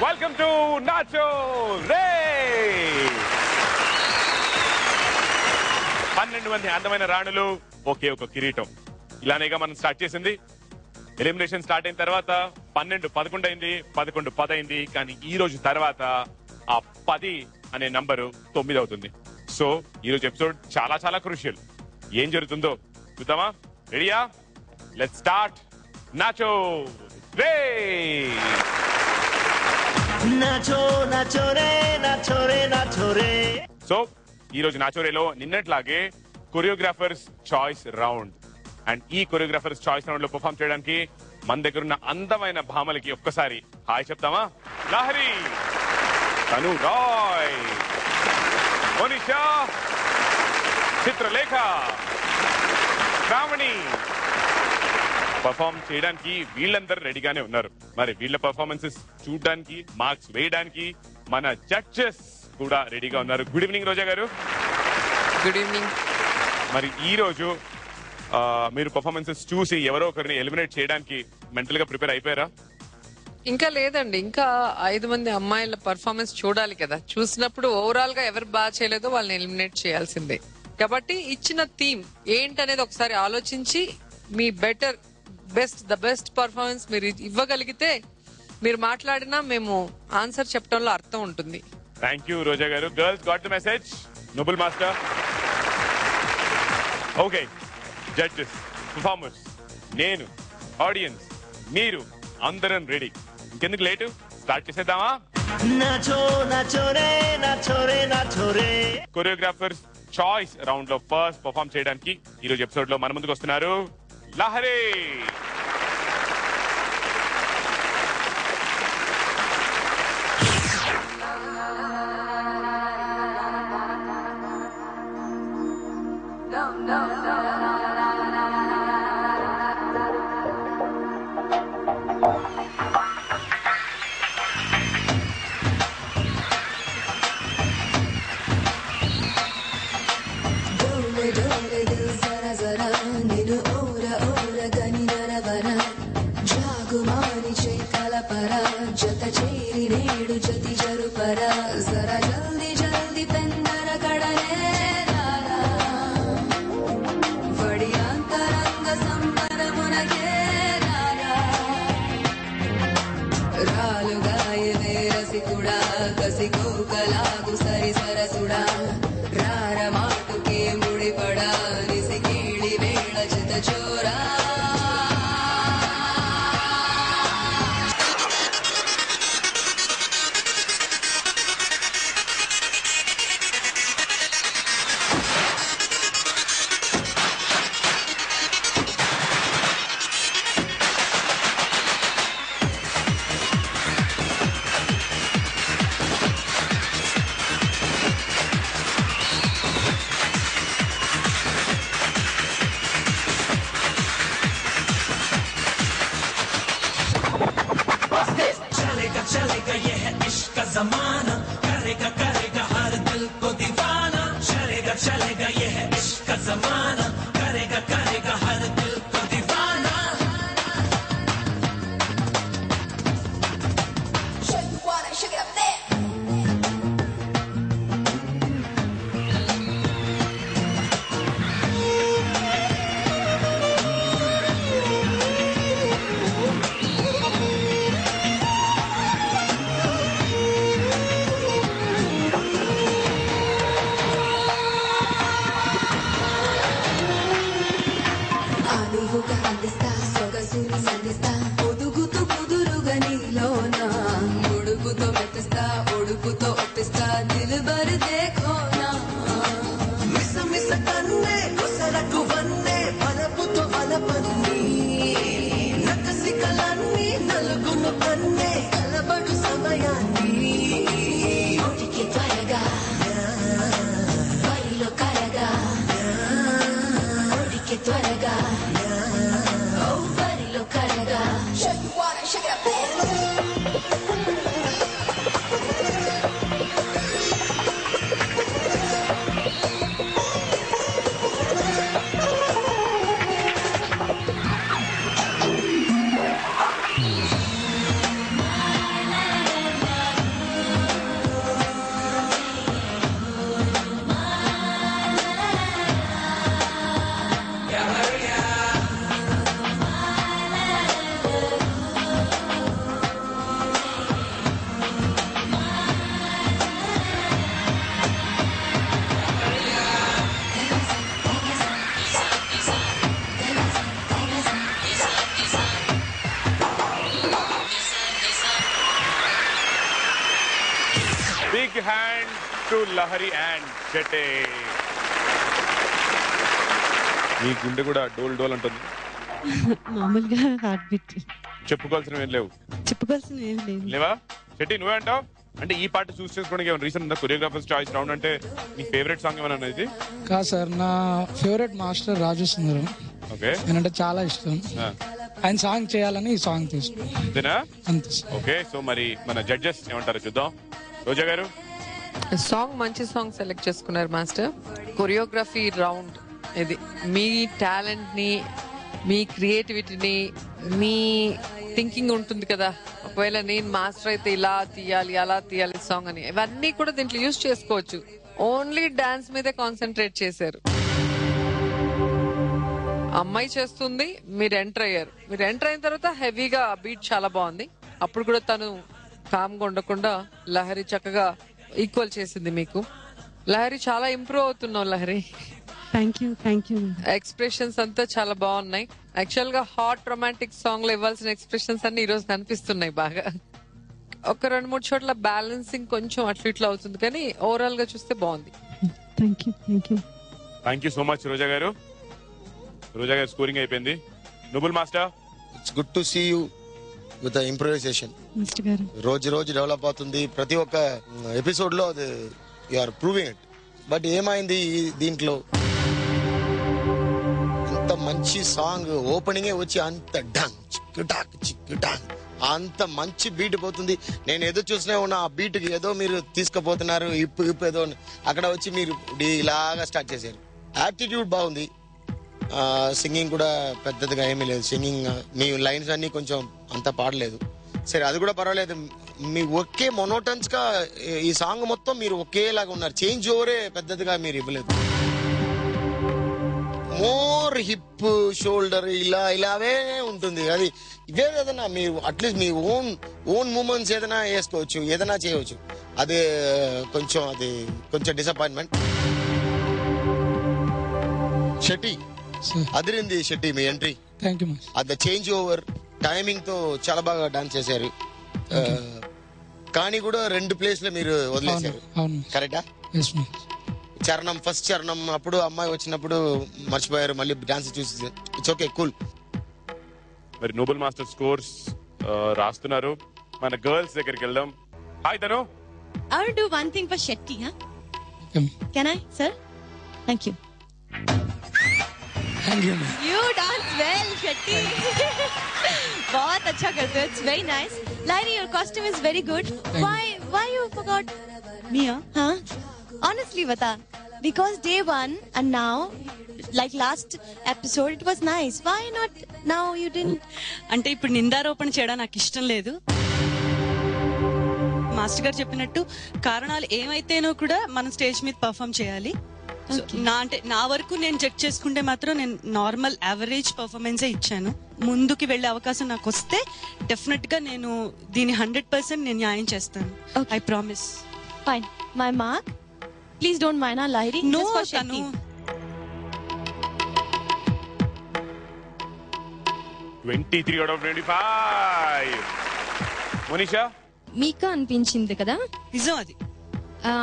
Welcome to nacho రే. 12 మంది అందమైన రాణులు, ఒకే ఒక కిరీటం. ఇలానేగా మనం స్టార్ట్ చేసింది. ఎలిమినేషన్ స్టార్ట్ అయిన తర్వాత 12 11 అయింది, 11 10 అయింది. కానీ ఈ రోజు తర్వాత ఆ 10 అనే నంబరు 9 అవుతుంది. సో ఈ రోజు ఎపిసోడ్ చాలా చాలా క్రూషియల్. ఏం జరుగుతుందో చూద్దామా? రెడీయా? లెట్స్ స్టార్ట్ నాచో రే. నాచో నాచో రే నాచో రే నాచో రే. సో ఈ రోజు నాచోరేలో నిన్నట్లాగే కొరియోగ్రాఫర్స్ చాయిస్ రౌండ్. అండ్ ఈ కొరియోగ్రాఫర్స్ చాయిస్ రౌండ్ లో పర్ఫామ్ చేయడానికి మన దగ్గర ఉన్న అందమైన భామలకి ఒక్కసారి హాయ్ చెప్తామా? లహరి, తను రాయ్, మోనిషా, చిత్రలేఖ, శ్రావణి పర్ఫామ్ చేయడానికి వీళ్ళందరూ రెడీగానే ఉన్నారు. మరి వీళ్ళ పర్ఫార్మెన్సెస్ చూడడానికి, మార్క్స్ వేయడానికి మన జడ్జెస్ కూడా రెడీగా ఉన్నారు. గుడ్ ఈవినింగ్ రోజా గారు. Good evening. మరి ఈ రోజు మీరు పర్ఫార్మెన్సెస్ చూసి ఎవరో ఒకరిని ఎలిమినేట్ చేయడానికి మెంటల్ గా ప్రిపేర్ అయిపోయారా? ఇంకా లేదండి, ఇంకా 5 మంది అమ్మాయిల పర్ఫార్మెన్స్ చూడాలి కదా. చూసినప్పుడు ఓవరాల్ గా ఎవరు బాగా చేయలేదో వాళ్ళని ఎలిమినేట్ చేయాల్సిందే. కాబట్టి ఇచ్చిన థీమ్ ఏంటనేది ఒకసారి ఆలోచించి మీ ద బెస్ట్ పర్ఫార్మెన్స్ మీరు ఇవ్వగలిగితే మీరు మాట్లాడినా మేము ఆన్సర్ చెప్పడంలో అర్థం ఉంటుంది. థ్యాంక్ యూ రోజా గారు. Girls got the message. Noble master. Okay, judges, performers, నేను, ఆడియన్స్, మీరు అందరం రెడీ. ఇంకెందుకు లేటు, స్టార్ట్ చేసేద్దామా? నాచో నాచో రే నాచో రే నాచో రే. కొరియోగ్రాఫర్స్ చాయిస్ రౌండ్ లో ఫస్ట్ పర్ఫామ్ చేయడానికి ఈ రోజు ఎపిసోడ్ లో మన ముందుకు వస్తున్నారు Lahari. Big hand to Lahari and చెట్టే. మీ గుండె కూడా డోల్ డోల్ అంటుంది. మామూలుగా హార్ట్ బీట్. చెప్పుకోవాల్సినవి ఏం లేవు. చెప్పుకోవాల్సినవి ఏం లేవు. లేవా చెట్టి? నువ్వే అంటావు. అంటే ఈ పాట చూస్ చేసుకోవడానికి ఏమైనా రీజన్ ఉందా? కొరియోగ్రాఫర్స్ చాయిస్ రౌండ్ అంటే నీ ఫేవరెట్ సాంగ్ ఏమైనా అనేది? కాదు సార్, నా ఫేవరెట్ మాస్టర్ రాజు సుందరం. ఓకే, నేనంటే చాలా ఇష్టం. ఆయన సాంగ్ చేయాలని ఈ సాంగ్ తీసుకున్నాను. అంతేనా? అంతే సార్. ఓకే, సో మరి మన జడ్జెస్ ఏమంటారో చూద్దాం. రోజా గారు, సాంగ్ మంచి సాంగ్ సెలెక్ట్ చేసుకున్నారు మాస్టర్. కొరియోగ్రఫీ రౌండ్ ఇది. మీ టాలెంట్ ని, మీ క్రియేటివిటీని, మీ థింకింగ్ ఉంటుంది కదా, ఒకవేళ నేను మాస్టర్ అయితే ఇలా తీయాలి అలా తీయాలి సాంగ్ అని, ఇవన్నీ కూడా దీంట్లో యూజ్ చేసుకోవచ్చు. ఓన్లీ డాన్స్ మీదే కాన్సన్ట్రేట్ చేశారు. అమ్మాయి చేస్తుంది, మీరు ఎంటర్ అయ్యారు. మీరు ఎంటర్ అయిన తర్వాత హెవీగా బీట్ చాలా బాగుంది. అప్పుడు కూడా తను కామ్గా ఉండకుండా లహరి చక్కగా ఈక్వల్ చేసింది మీకు. లహరి చాలా ఇంప్రూవ్ అవుతున్నావు లహరి. Thank you. ఎక్స్ప్రెషన్స్ అంతా చాలా బాగున్నాయి. యాక్చువల్ గా హాట్ రొమాంటిక్ సాంగ్ లో ఇవ్వాల్సిన ఎక్స్ప్రెషన్స్ అన్ని ఈ రోజు కనిపిస్తున్నాయి బాగా. ఒక 2-3 చోట్ల బ్యాలెన్సింగ్ కొంచెం అట్లా ఇట్లా అవుతుంది, కానీ ఓవరాల్ గా చూస్తే బాగుంది. Thank you so much Roja గారు. రోజా గారు స్కోరింగ్ అయిపోయింది. నుబుల్ master, it's good to see you with improvisation. రోజు రోజు డెవలప్ అవుతుంది. ప్రతి ఒక్క ఎపిసోడ్ లో అది you are proving it. But ఏమైంది దీంట్లో, ఇంత మంచి సాంగ్ ఓపెనింగ్ వచ్చి అంత డంగ్ చిక్కుటాక్ చిక్కుటాక్ అంత మంచి బీట్ పోతుంది. నేను ఏదో చూసినా ఉన్నా ఆ బీట్ కి ఏదో మీరు తీసుకుపోతున్నారు, ఇప్పు ఏదో అక్కడ వచ్చి మీరు ఇలాగా స్టార్ట్ చేశారు. యాటిట్యూడ్ బాగుంది. సింగింగ్ కూడా పెద్దదిగా ఏమీ లేదు. సింగింగ్ మీ లైన్స్ అన్ని కొంచెం అంత పాడలేదు. సరే, అది కూడా పర్వాలేదు. మీ ఒకే మొనోటన్స్ గా ఈ సాంగ్ మొత్తం మీరు ఒకేలాగా ఉన్నారు. చేంజ్ ఓవరే పెద్దదిగా మీరు ఇవ్వలేదు. మోర్ హిప్ షోల్డర్ ఇలావే ఉంటుంది. అది ఇవే ఏదైనా మీరు అట్లీస్ట్ మీ ఓన్ మూమెంట్స్ ఏదైనా వేసుకోవచ్చు, ఏదైనా చేయవచ్చు. అది కొంచెం disappointment. Shetty Adirindi. Shetty me entry, thank you. అది చేంజ్ ఓవర్ టైమింగ్ తో చాలా బాగా డాన్స్ చేశారు. కానీ కూడా 2 ప్లేస్లు మీరు వదిలేశారు. కరెక్టా? చరణం, ఫస్ట్ చరణం అప్పుడు అమ్మాయి వచ్చినప్పుడు మర్చిపోయారు, మళ్ళీ డాన్స్ చూసి. It's okay, cool. మరి నోబెల్ మాస్టర్ స్కోర్స్ రాస్తున్నారు. మన గర్ల్స్ దగ్గరికి వెళ్దాం. హాయ్ తను. I will do one thing for Shetty, huh? Can I, sir? Thank you. You dance well, Shetty. बहुत अच्छा करते हो. It's very nice. Lahiri, your costume is very good. Why you forgot Mia? Huh? Honestly, bata. Because day 1 and now, like last episode, it was nice. Why not now you didn't? అంటే ఇప్పుడు నిందారోపణ చేయడం నాకు ఇష్టం లేదు. Master గారు చెప్పినట్టు కారణాలు ఏమైతేనో కూడా మనం స్టేజ్ మీద పర్ఫామ్ చేయాలి. నా వరకు నేను చెక్ చేసుకుంటే మాత్రం నేను నార్మల్ యావరేజ్ పర్ఫార్మెన్సే ఇచ్చాను. ముందుకి వెళ్లే అవకాశం నాకు వస్తే డెఫినెట్ గా నేను దీని 100% నేను న్యాయం చేస్తాను. I promise. Fine. My mark. Please don't mind, Lahiri. No, just for Shetty. 23 out of 25. Manisha, మీకు అనిపించింది కదా నిజం అది.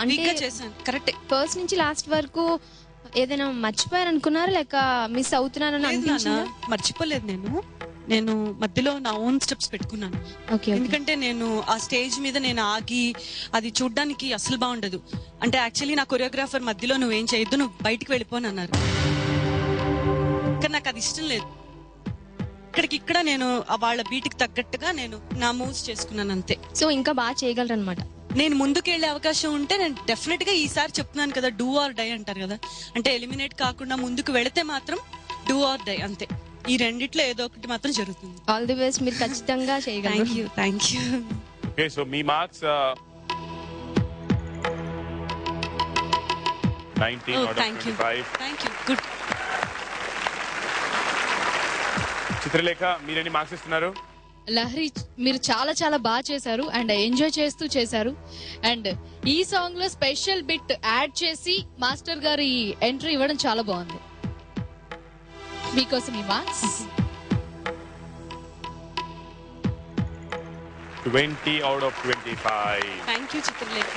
అంటే చేశాను కరెక్ట్. ఫస్ట్ నుంచి లాస్ట్ వరకు ఏదైనా మర్చిపోయారు అనుకున్నారా, లేక మిస్ అవుతున్నారని అనిపించిందా? మర్చిపోలేదు. నేను మధ్యలో నా ఓన్ స్టెప్స్ పెట్టుకున్నాను. ఎందుకంటే నేను ఆ స్టేజ్ మీద నేను ఆగి అది చూడ్డానికి అసలు బాగుండదు. అంటే యాక్చువల్లీ నా కొరియోగ్రాఫర్ మధ్యలో నువ్వేం చేయొద్దు, నువ్వు బయటికి వెళ్ళిపోను అన్నారు. కానీ నాకు అది ఇష్టం లేదు. ఇక్కడ నేను వాళ్ళ బీట్కి తగ్గట్టుగా నేను నా మూవ్స్ చేసుకున్నాను అంతే. సో ఇంకా బాగా చేయగలరు అనమాట. నేను ముందుకు వెళ్లే అవకాశం ఉంటే నేను డెఫినెట్ గా ఈసారి చెప్తున్నాను కదా, డూ ఆర్ డై అంటారు కదా. అంటే ఎలిమినేట్ కాకుండా ముందుకు వెళితే మాత్రం డూ ఆర్ డై అంతే. ఈ రెండిట్లో ఏదో ఒకటి మాత్రం జరుగుతుంది. All the best. మీరు ఖచ్చితంగా చేయగలరు. Thank you. ఓకే, సో మీ marks 19 out of 25. Thank you. Good. Chitralekha, మీరెన్ని మార్క్స్ ఇస్తున్నారు? లహరి, మీరు చాలా చాలా బాగా చేశారు అండ్ ఎంజాయ్ చేస్తూ చేశారు. అండ్ ఈ సాంగ్ లో స్పెషల్ బిట్ యాడ్ చేసి మాస్టర్ గారి ఎంట్రీ ఇవ్వడం చాలా బాగుంది. మీకోసం ఈ marks 20 out of 25. Thank you Chitralekha.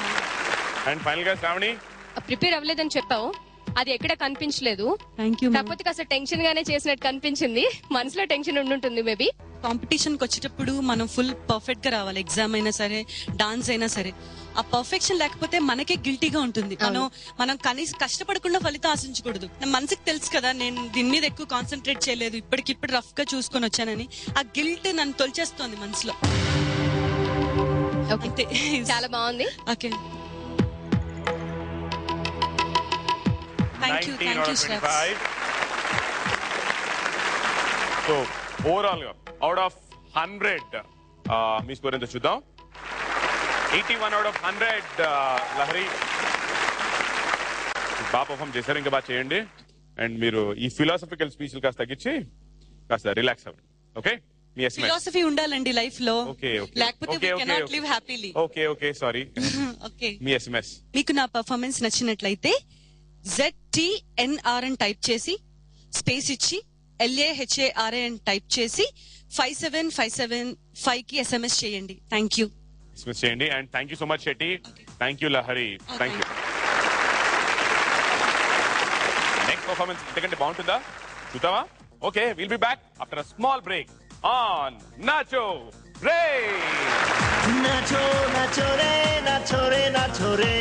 And final గా శ్రావణి, ప్రిపేర్ అవ్వలేదని చెప్పావు, అది ఎక్కడ కనిపించలేదు. Thank you. కాకపోతే కాస్త టెన్షన్ గానే చేసినట్టు కనిపించింది. మనసులో టెన్షన్ ఉండుంటుంది మేబీ. కాంపిటీషన్ కి వచ్చేటప్పుడు మనం ఫుల్ పర్ఫెక్ట్ గా రావాలి. ఎగ్జామ్ అయినా సరే, డాన్స్ అయినా సరే. ఆ పర్ఫెక్షన్ లేకపోతే మనకే గిల్టీగా ఉంటుంది. మనం కనీసం కష్టపడకుండా ఫలితం ఆశించకూడదు. నా మనసుకి తెలుసు కదా, నేను దీని మీద ఎక్కువ కాన్సన్ట్రేట్ చేయలేదు, ఇప్పటికిప్పుడు రఫ్ గా చూసుకొని వచ్చానని. ఆ గిల్ట్ నన్ను తొలిచేస్తోంది మనసులో. చాలా బాగుంది. Okay, thank you. Thank you sir. So overall గా అవుట్ ఆఫ్ 100 మీ స్కోర్ ఎంత చూద్దాం. 81 అవుట్ ఆఫ్ 100. లహరి బాగా పర్ఫామ్ చేశారు, ఇంకా బాగా చేయండి. అండ్ మీరు ఈ ఫిలాసఫికల్ స్పీచ్లు కాస్త తగ్గించి కాస్త రిలాక్స్ అవ్వండి. ఓకే, మీ ఎస్ఎంఎస్. ఫిలాసఫీ ఉండాలండి లైఫ్ లో, లేకపోతే we cannot live happily. Okay sorry. Okay, me SMS. మీకు నా పర్ఫార్మెన్స్ నచ్చినట్లయితే ZTNR అని టైప్ చేసి స్పేస్ ఇచ్చి LAHARA అని టైప్ చేసి 57575 కి SMS చేయండి. Thank you. ఎస్ఎంఎస్ చేయండి. And thank you so much Shetty. Thank you Lahari. Thank you. Next performance ఇంతకంటే బాగుంటుందా చూద్దామా? Okay, will be back after a small break on nacho ray. nacho nacho re nacho re nacho re